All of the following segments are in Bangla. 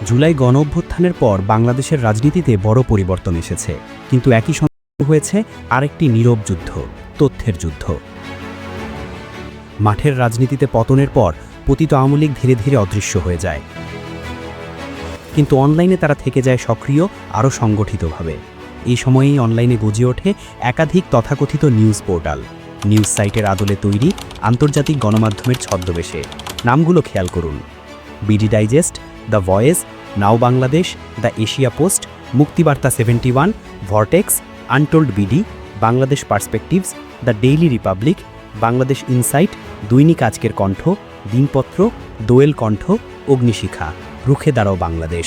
জুলাই গণঅভ্যুত্থানের পর বাংলাদেশের রাজনীতিতে বড় পরিবর্তন এসেছে, কিন্তু একই সঙ্গে হয়েছে আরেকটি নীরব যুদ্ধ, তথ্যের যুদ্ধ। মাঠের রাজনীতিতে পতনের পর পতিত আওয়ামী লীগ ধীরে ধীরে অদৃশ্য হয়ে যায়, কিন্তু অনলাইনে তারা থেকে যায় সক্রিয়, আরও সংগঠিতভাবে। এই সময়েই অনলাইনে গজিয়ে ওঠে একাধিক তথাকথিত নিউজ পোর্টাল, নিউজ সাইটের আদলে তৈরি আন্তর্জাতিক গণমাধ্যমের ছদ্মবেশে। নামগুলো খেয়াল করুন: BD digest, the voice, now Bangladesh, the Asia post, Muktibarta 71, vortex, untold BD, Bangladesh perspectives, the daily republic, Bangladesh insight, Dainik Ajker কণ্ঠ, দিনপত্র, দোয়েল কণ্ঠ, অগ্নিশিখা, রুখে দাঁড়াও বাংলাদেশ।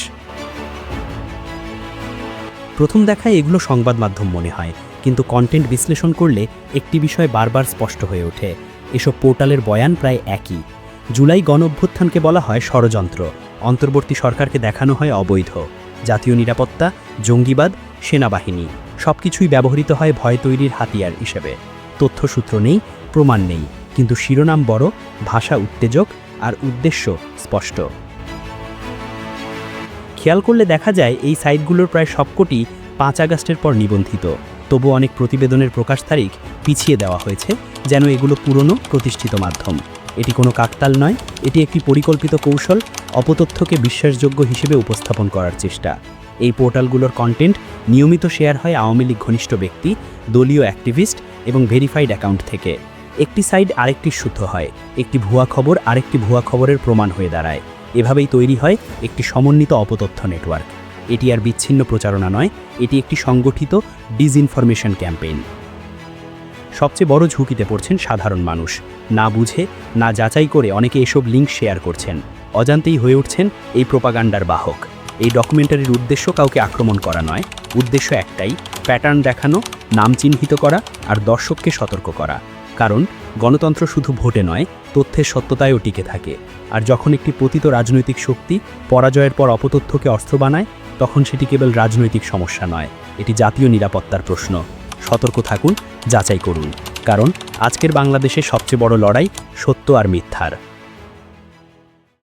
প্রথম দেখায় এগুলো সংবাদ মাধ্যম মনে হয়, কিন্তু কন্টেন্ট বিশ্লেষণ করলে একটি বিষয় বারবার স্পষ্ট হয়ে ওঠে: এসব পোর্টালের বয়ান প্রায় একই। জুলাই গণঅভ্যুত্থানকে বলা হয় ষড়যন্ত্র, অন্তর্বর্তী সরকারকে দেখানো হয় অবৈধ। জাতীয় নিরাপত্তা, জঙ্গিবাদ, সেনাবাহিনী সবকিছুই ব্যবহৃত হয় ভয় তৈরির হাতিয়ার হিসেবে। তথ্যসূত্র নেই, প্রমাণ নেই, কিন্তু শিরোনাম বড়, ভাষা উত্তেজক, আর উদ্দেশ্য স্পষ্ট। খেয়াল করলে দেখা যায় এই সাইটগুলোর প্রায় সবকটি 5 আগস্টের পর নিবন্ধিত, তবু অনেক প্রতিবেদনের প্রকাশ তারিখ পিছিয়ে দেওয়া হয়েছে, যেন এগুলো পুরনো প্রতিষ্ঠিত মাধ্যম। এটি কোনো কাকতাল নয়, এটি একটি পরিকল্পিত কৌশল, অপতথ্যকে বিশ্বাসযোগ্য হিসেবে উপস্থাপন করার চেষ্টা। এই পোর্টালগুলোর কন্টেন্ট নিয়মিত শেয়ার হয় আওয়ামী লীগ ঘনিষ্ঠ ব্যক্তি, দলীয় অ্যাক্টিভিস্ট এবং ভেরিফাইড অ্যাকাউন্ট থেকে। একটি সাইট আরেকটির শুদ্ধ হয়, একটি ভুয়া খবর আরেকটি ভুয়া খবরের প্রমাণ হয়ে দাঁড়ায়। এভাবেই তৈরি হয় একটি সমন্বিত অপতথ্য নেটওয়ার্ক। এটি আর বিচ্ছিন্ন প্রচারণা নয়, এটি একটি সংগঠিত ডিসইনফরমেশন ক্যাম্পেইন। সবচেয়ে বড় ঝুঁকিতে পড়ছেন সাধারণ মানুষ। না বুঝে, না যাচাই করে অনেকে এসব লিঙ্ক শেয়ার করছেন, অজান্তেই হয়ে উঠছেন এই প্রোপাগান্ডার বাহক। এই ডকুমেন্টারির উদ্দেশ্য কাউকে আক্রমণ করা নয়, উদ্দেশ্য একটাই: প্যাটার্ন দেখানো, নাম চিহ্নিত করা আর দর্শককে সতর্ক করা। কারণ গণতন্ত্র শুধু ভোটে নয়, তথ্যের সত্যতায়ও টিকে থাকে। আর যখন একটি পতিত রাজনৈতিক শক্তি পরাজয়ের পর অপতথ্যকে অস্ত্র বানায়, তখন সেটি কেবল রাজনৈতিক সমস্যা নয়, এটি জাতীয় নিরাপত্তার প্রশ্ন। সতর্ক থাকুন, যাচাই করুন, কারণ আজকের বাংলাদেশের সবচেয়ে বড় লড়াই সত্য আর মিথ্যার।